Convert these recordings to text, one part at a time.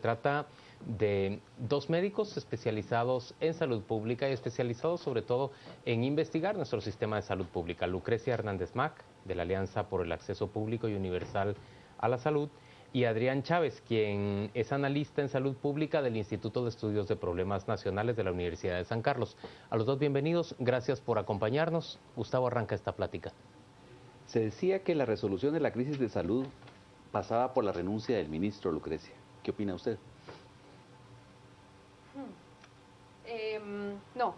trata de dos médicos especializados en salud pública y especializados sobre todo en investigar nuestro sistema de salud pública. Lucrecia Hernández Mac, de la Alianza por el Acceso Público y Universal a la Salud, y Adrián Chávez, quien es analista en salud pública del Instituto de Estudios de Problemas Nacionales de la Universidad de San Carlos. A los dos bienvenidos, gracias por acompañarnos. Gustavo, arranca esta plática. Se decía que la resolución de la crisis de salud pasaba por la renuncia del ministro, Lucrecia. ¿Qué opina usted?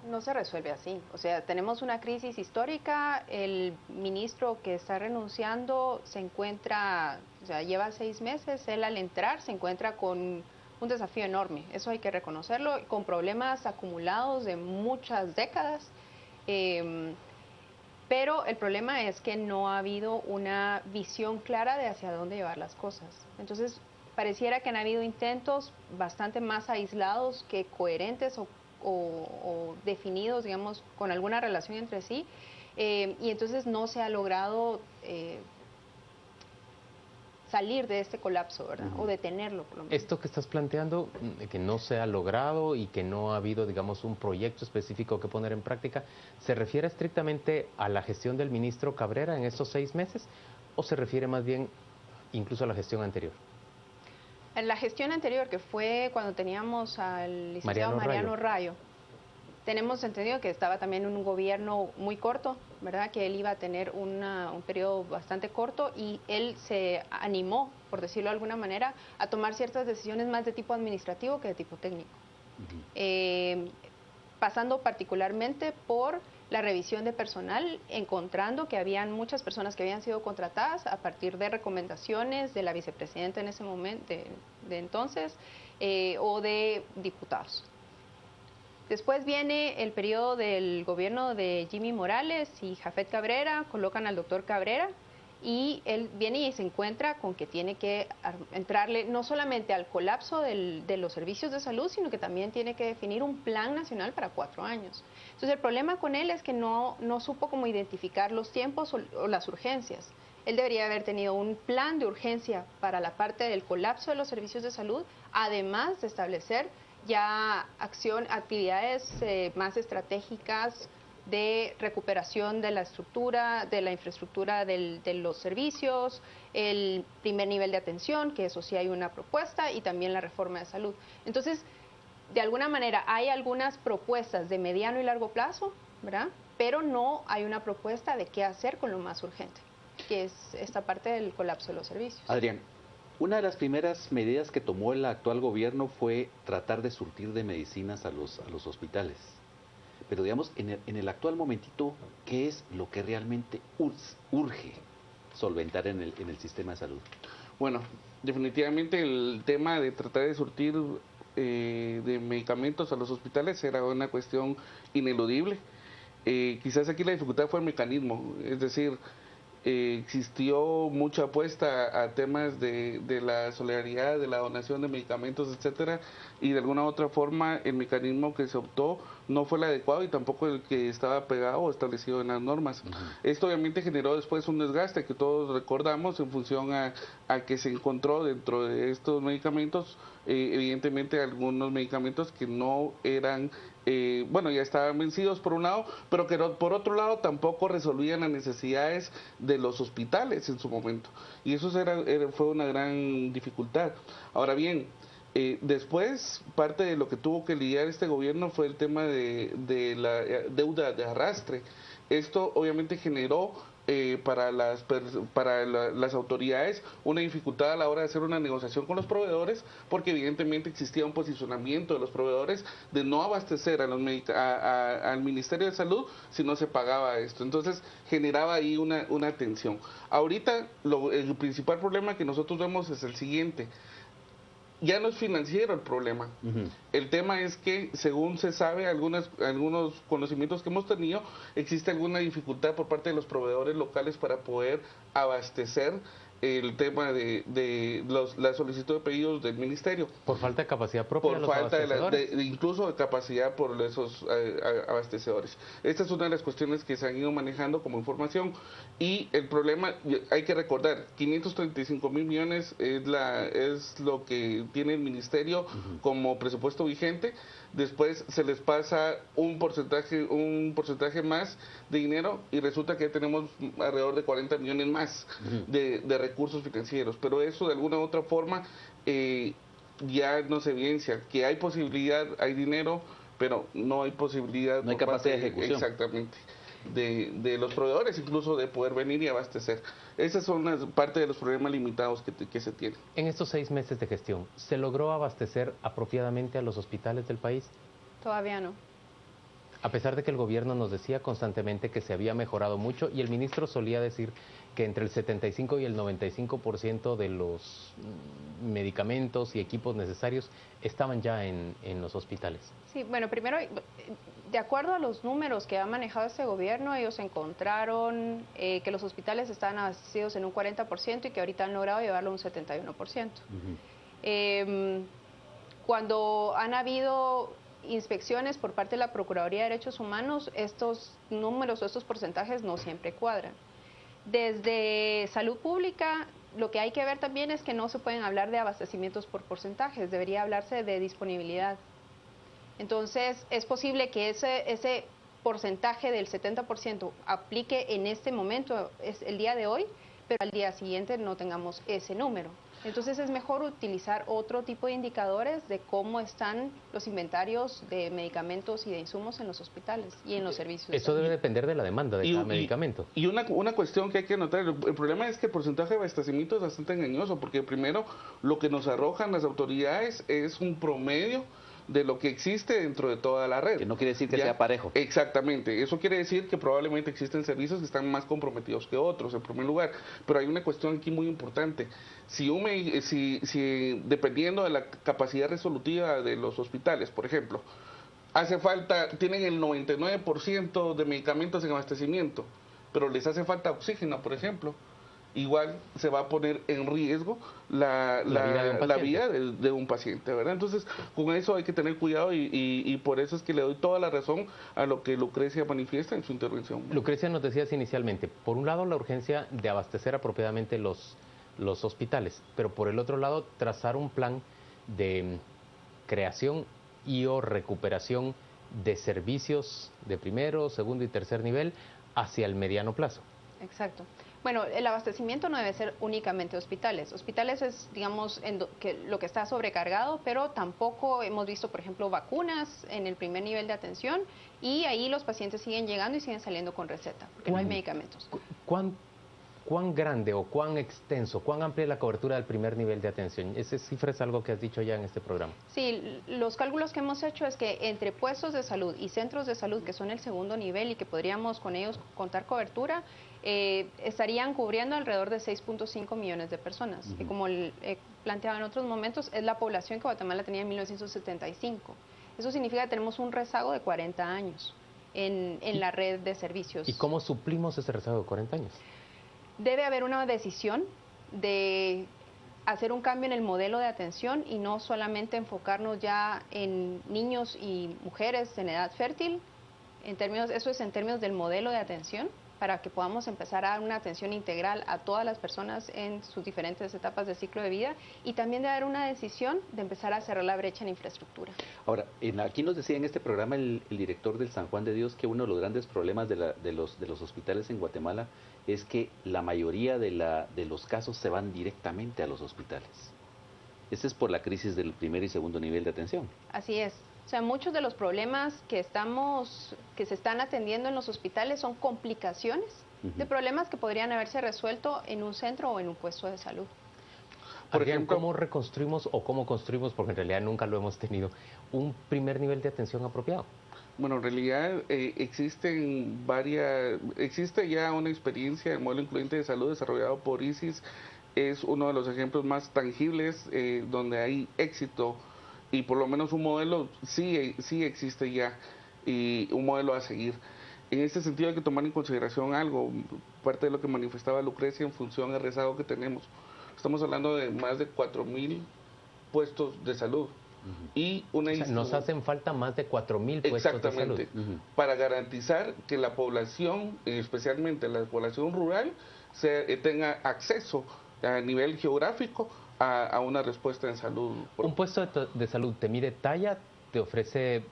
No se resuelve así. O sea, tenemos una crisis histórica, el ministro que está renunciando se encuentra, o sea, lleva 6 meses, él al entrar se encuentra con un desafío enorme, eso hay que reconocerlo, con problemas acumulados de muchas décadas, pero el problema es que no ha habido una visión clara de hacia dónde llevar las cosas. Entonces, pareciera que han habido intentos bastante más aislados que coherentes o definidos, digamos, con alguna relación entre sí, y entonces no se ha logrado salir de este colapso, ¿verdad? O detenerlo, por lo menos. Esto que estás planteando, que no se ha logrado y que no ha habido, digamos, un proyecto específico que poner en práctica, ¿se refiere estrictamente a la gestión del ministro Cabrera en estos 6 meses o se refiere más bien incluso a la gestión anterior? En la gestión anterior, que fue cuando teníamos al licenciado Mariano Rayo, tenemos entendido que estaba también en un gobierno muy corto, ¿verdad? Que él iba a tener un periodo bastante corto y él se animó, por decirlo de alguna manera, a tomar ciertas decisiones más de tipo administrativo que de tipo técnico. Pasando particularmente por la revisión de personal, encontrando que habían muchas personas que habían sido contratadas a partir de recomendaciones de la vicepresidenta en ese momento, de entonces, o de diputados. Después viene el periodo del gobierno de Jimmy Morales y Jafet Cabrera, colocan al doctor Cabrera y él viene y se encuentra con que tiene que entrarle no solamente al colapso de los servicios de salud, sino que también tiene que definir un plan nacional para 4 años. Entonces el problema con él es que no supo cómo identificar los tiempos o las urgencias. Él debería haber tenido un plan de urgencia para la parte del colapso de los servicios de salud, además de establecer ya actividades más estratégicas de recuperación de la estructura, de la infraestructura de los servicios, el primer nivel de atención, que eso sí hay una propuesta, y también la reforma de salud. Entonces, de alguna manera hay algunas propuestas de mediano y largo plazo, ¿verdad? Pero no hay una propuesta de qué hacer con lo más urgente, que es esta parte del colapso de los servicios. Adrián, una de las primeras medidas que tomó el actual gobierno fue tratar de surtir de medicinas a los hospitales. Pero digamos, en el actual momentito, ¿qué es lo que realmente urge solventar en el sistema de salud? Bueno, definitivamente el tema de tratar de surtir de medicamentos a los hospitales era una cuestión ineludible. Quizás aquí la dificultad fue el mecanismo, es decir, existió mucha apuesta a temas de la solidaridad, de la donación de medicamentos, etcétera, y de alguna u otra forma el mecanismo que se optó no fue el adecuado y tampoco el que estaba pegado o establecido en las normas. Esto obviamente generó después un desgaste que todos recordamos en función a que se encontró dentro de estos medicamentos, evidentemente algunos medicamentos que no eran ya estaban vencidos por un lado, pero que por otro lado tampoco resolvían las necesidades de los hospitales en su momento. Y eso fue una gran dificultad. Ahora bien, después parte de lo que tuvo que lidiar este gobierno fue el tema de la deuda de arrastre. Esto obviamente generó para las autoridades una dificultad a la hora de hacer una negociación con los proveedores, porque evidentemente existía un posicionamiento de los proveedores de no abastecer al Ministerio de Salud si no se pagaba esto. Entonces generaba ahí una tensión. Ahorita el principal problema que nosotros vemos es el siguiente. Ya no es financiero el problema. El tema es que, según se sabe, algunos conocimientos que hemos tenido, existe alguna dificultad por parte de los proveedores locales para poder abastecer el tema de la solicitud de pedidos del ministerio. Por falta de capacidad propia Por de los falta abastecedores. incluso de capacidad por esos abastecedores. Esta es una de las cuestiones que se han ido manejando como información, y el problema, hay que recordar, 535.000 millones es lo que tiene el ministerio como presupuesto vigente. Después se les pasa un porcentaje más de dinero y resulta que tenemos alrededor de 40 millones más de recursos financieros, pero eso de alguna u otra forma ya nos evidencia que hay posibilidad, hay dinero, pero no hay posibilidad, no hay capacidad de ejecución. Exactamente, de los proveedores incluso de poder venir y abastecer. Esas son parte de los problemas limitados que se tienen. En estos 6 meses de gestión, ¿se logró abastecer apropiadamente a los hospitales del país? Todavía no. A pesar de que el gobierno nos decía constantemente que se había mejorado mucho, y el ministro solía decir que entre el 75 y el 95% de los medicamentos y equipos necesarios estaban ya en los hospitales. Sí, bueno, primero, de acuerdo a los números que ha manejado este gobierno, ellos encontraron que los hospitales estaban abastecidos en un 40% y que ahorita han logrado llevarlo a un 71%. Cuando han habido inspecciones por parte de la Procuraduría de Derechos Humanos, estos números o estos porcentajes no siempre cuadran. Desde salud pública, lo que hay que ver también es que no se pueden hablar de abastecimientos por porcentajes, debería hablarse de disponibilidad. Entonces, es posible que ese porcentaje del 70% aplique en este momento, es el día de hoy, pero al día siguiente no tengamos ese número. Entonces es mejor utilizar otro tipo de indicadores de cómo están los inventarios de medicamentos y de insumos en los hospitales y en los servicios. Eso debe depender de la demanda de cada medicamento. Y una cuestión que hay que notar, el problema es que el porcentaje de abastecimiento es bastante engañoso, porque primero lo que nos arrojan las autoridades es un promedio de lo que existe dentro de toda la red. Que no quiere decir que sea parejo. Exactamente, eso quiere decir que probablemente existen servicios que están más comprometidos que otros, en primer lugar, pero hay una cuestión aquí muy importante. Si dependiendo de la capacidad resolutiva de los hospitales, por ejemplo, tienen el 99% de medicamentos en abastecimiento, pero les hace falta oxígeno, por ejemplo, igual se va a poner en riesgo la vida de un paciente, ¿verdad? Entonces, con eso hay que tener cuidado y por eso es que le doy toda la razón a lo que Lucrecia manifiesta en su intervención. Lucrecia, nos decías inicialmente, por un lado la urgencia de abastecer apropiadamente los hospitales, pero por el otro lado trazar un plan de creación y o recuperación de servicios de primero, segundo y tercer nivel hacia el mediano plazo. Exacto. Bueno, el abastecimiento no debe ser únicamente hospitales. Hospitales es, digamos, lo que está sobrecargado, pero tampoco hemos visto, por ejemplo, vacunas en el primer nivel de atención y ahí los pacientes siguen llegando y siguen saliendo con receta, porque no hay medicamentos. ¿Cuán grande o cuán extenso, cuán amplia es la cobertura del primer nivel de atención? Esa cifra es algo que has dicho ya en este programa. Sí, los cálculos que hemos hecho es que entre puestos de salud y centros de salud, que son el segundo nivel y que podríamos con ellos contar cobertura, estarían cubriendo alrededor de 6.5 millones de personas, que como he planteado en otros momentos, es la población que Guatemala tenía en 1975. Eso significa que tenemos un rezago de 40 años en la red de servicios. ¿Y cómo suplimos ese rezago de 40 años? Debe haber una decisión de hacer un cambio en el modelo de atención y no solamente enfocarnos ya en niños y mujeres en edad fértil. Eso es en términos del modelo de atención, para que podamos empezar a dar una atención integral a todas las personas en sus diferentes etapas de ciclo de vida, y también de dar una decisión de empezar a cerrar la brecha en infraestructura. Ahora, aquí nos decía en este programa el director del San Juan de Dios que uno de los grandes problemas de los hospitales en Guatemala es que la mayoría de los casos se van directamente a los hospitales. Ese es por la crisis del primer y segundo nivel de atención. Así es. O sea, muchos de los problemas que se están atendiendo en los hospitales son complicaciones de problemas que podrían haberse resuelto en un centro o en un puesto de salud. Por ejemplo, ¿cómo reconstruimos o cómo construimos, porque en realidad nunca lo hemos tenido, un primer nivel de atención apropiado? Bueno, en realidad existe ya una experiencia del modelo incluyente de salud desarrollado por ISIS. Es uno de los ejemplos más tangibles donde hay éxito, y por lo menos un modelo sí existe ya, y un modelo a seguir. En este sentido hay que tomar en consideración algo, parte de lo que manifestaba Lucrecia en función al rezago que tenemos. Estamos hablando de más de 4.000 puestos de salud. Y una nos hacen falta más de 4.000 puestos de salud. Exactamente, para garantizar que la población, especialmente la población rural, tenga acceso a nivel geográfico a una respuesta en salud. Un puesto de salud te mide talla, te ofrece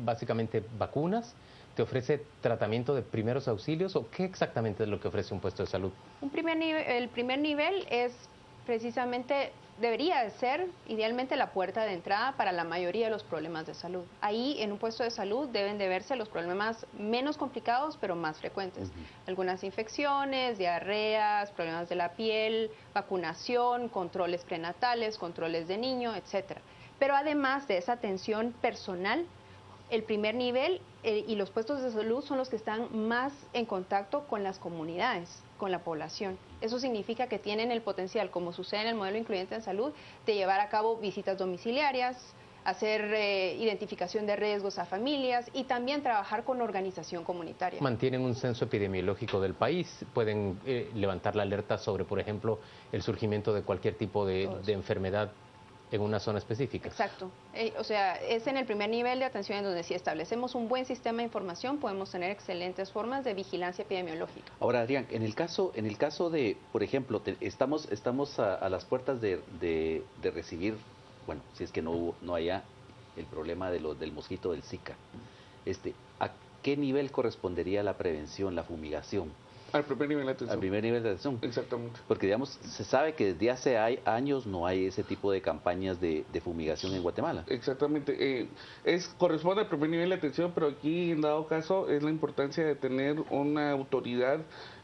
básicamente vacunas, te ofrece tratamiento de primeros auxilios, o qué exactamente es lo que ofrece un puesto de salud. El primer nivel es precisamente, debería de ser idealmente la puerta de entrada para la mayoría de los problemas de salud. Ahí en un puesto de salud deben de verse los problemas menos complicados pero más frecuentes. Algunas infecciones, diarreas, problemas de la piel, vacunación, controles prenatales, controles de niño, etcétera. Pero además de esa atención personal, el primer nivel y los puestos de salud son los que están más en contacto con las comunidades, con la población. Eso significa que tienen el potencial, como sucede en el modelo incluyente en salud, de llevar a cabo visitas domiciliarias, hacer identificación de riesgos a familias y también trabajar con organización comunitaria. Mantienen un censo epidemiológico del país, pueden levantar la alerta sobre, por ejemplo, el surgimiento de cualquier tipo de enfermedad en una zona específica. Exacto. O sea, es en el primer nivel de atención en donde si establecemos un buen sistema de información podemos tener excelentes formas de vigilancia epidemiológica. Ahora, Adrián, en el caso de, por ejemplo, estamos a las puertas de recibir, bueno, si es que no haya el problema del mosquito del Zika, ¿a qué nivel correspondería la prevención, la fumigación? Al primer nivel de atención. Al primer nivel de atención. Exactamente. Porque, digamos, se sabe que desde hace años no hay ese tipo de campañas de fumigación en Guatemala. Exactamente. Corresponde al primer nivel de atención, pero aquí, en dado caso, es la importancia de tener una autoridad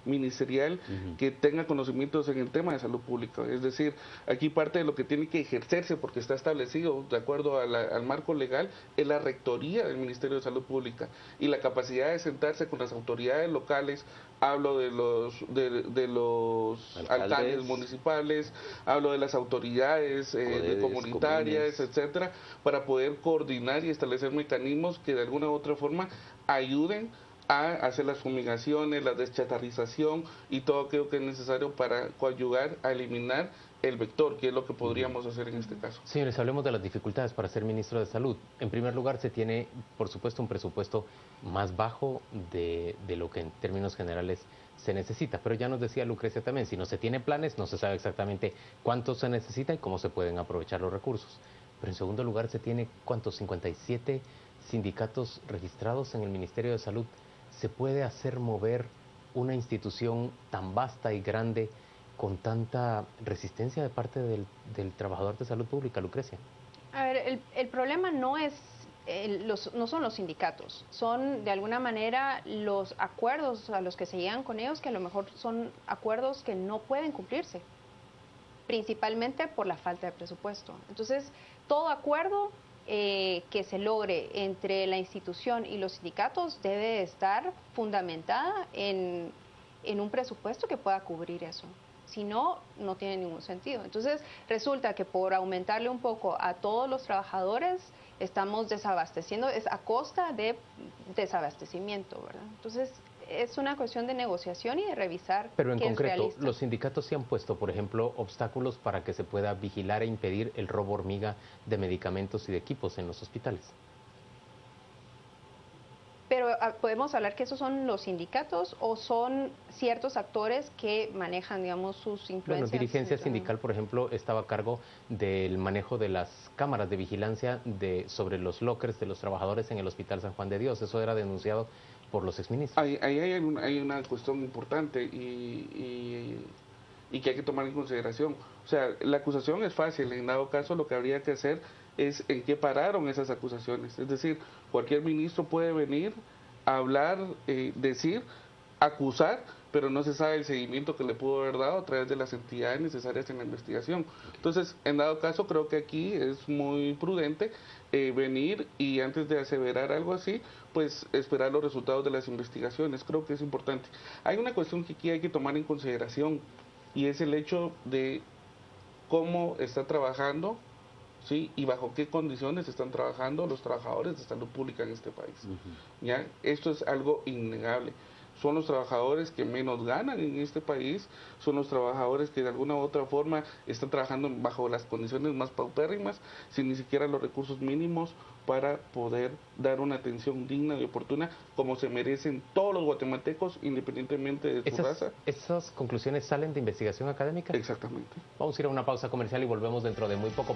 ministerial que tenga conocimientos en el tema de salud pública. Es decir, aquí parte de lo que tiene que ejercerse, porque está establecido de acuerdo al marco legal, es la rectoría del Ministerio de Salud Pública y la capacidad de sentarse con las autoridades locales. Hablo de los alcaldes municipales, hablo de las autoridades comunitarias, etcétera, para poder coordinar y establecer mecanismos que de alguna u otra forma ayuden a hacer las fumigaciones, la deschatarrización y todo aquello que es necesario para coadyuvar a eliminar el vector, que es lo que podríamos hacer en este caso. Señores, hablemos de las dificultades para ser ministro de Salud. En primer lugar, se tiene, por supuesto, un presupuesto más bajo de lo que en términos generales se necesita. Pero ya nos decía Lucrecia también, si no se tiene planes, no se sabe exactamente cuánto se necesita y cómo se pueden aprovechar los recursos. Pero en segundo lugar, se tiene, ¿cuántos? 57 sindicatos registrados en el Ministerio de Salud. ¿Se puede hacer mover una institución tan vasta y grande con tanta resistencia de parte del trabajador de salud pública, Lucrecia? A ver, el problema no es no son los sindicatos, son de alguna manera los acuerdos a los que se llegan con ellos, que a lo mejor son acuerdos que no pueden cumplirse, principalmente por la falta de presupuesto. Entonces, todo acuerdo que se logre entre la institución y los sindicatos debe estar fundamentada en un presupuesto que pueda cubrir eso. Si no, no tiene ningún sentido. Entonces, resulta que por aumentarle un poco a todos los trabajadores, estamos desabasteciendo, es a costa de desabastecimiento, ¿verdad? Entonces, es una cuestión de negociación y de revisar. Pero en qué concreto, es realista. los sindicatos sí han puesto, por ejemplo, obstáculos para que se pueda vigilar e impedir el robo hormiga de medicamentos y de equipos en los hospitales. Pero podemos hablar que esos son los sindicatos o son ciertos actores que manejan, digamos, sus influencias. Bueno, dirigencia sindical, por ejemplo, estaba a cargo del manejo de las cámaras de vigilancia sobre los lockers de los trabajadores en el Hospital San Juan de Dios. Eso era denunciado por los exministros. Ahí hay una cuestión importante y que hay que tomar en consideración. O sea, la acusación es fácil, en dado caso lo que habría que hacer es en qué pararon esas acusaciones. Es decir, cualquier ministro puede venir a hablar, decir, acusar, pero no se sabe el seguimiento que le pudo haber dado a través de las entidades necesarias en la investigación. Entonces, en dado caso, creo que aquí es muy prudente venir y antes de aseverar algo así, pues esperar los resultados de las investigaciones. Creo que es importante. Hay una cuestión que aquí hay que tomar en consideración y es el hecho de cómo está trabajando ¿sí? Y bajo qué condiciones están trabajando los trabajadores de salud pública en este país. ¿Ya? Esto es algo innegable. Son los trabajadores que menos ganan en este país, son los trabajadores que de alguna u otra forma están trabajando bajo las condiciones más paupérrimas, sin ni siquiera los recursos mínimos para poder dar una atención digna y oportuna como se merecen todos los guatemaltecos, independientemente de su raza. ¿Esas conclusiones salen de investigación académica? Exactamente. Vamos a ir a una pausa comercial y volvemos dentro de muy poco.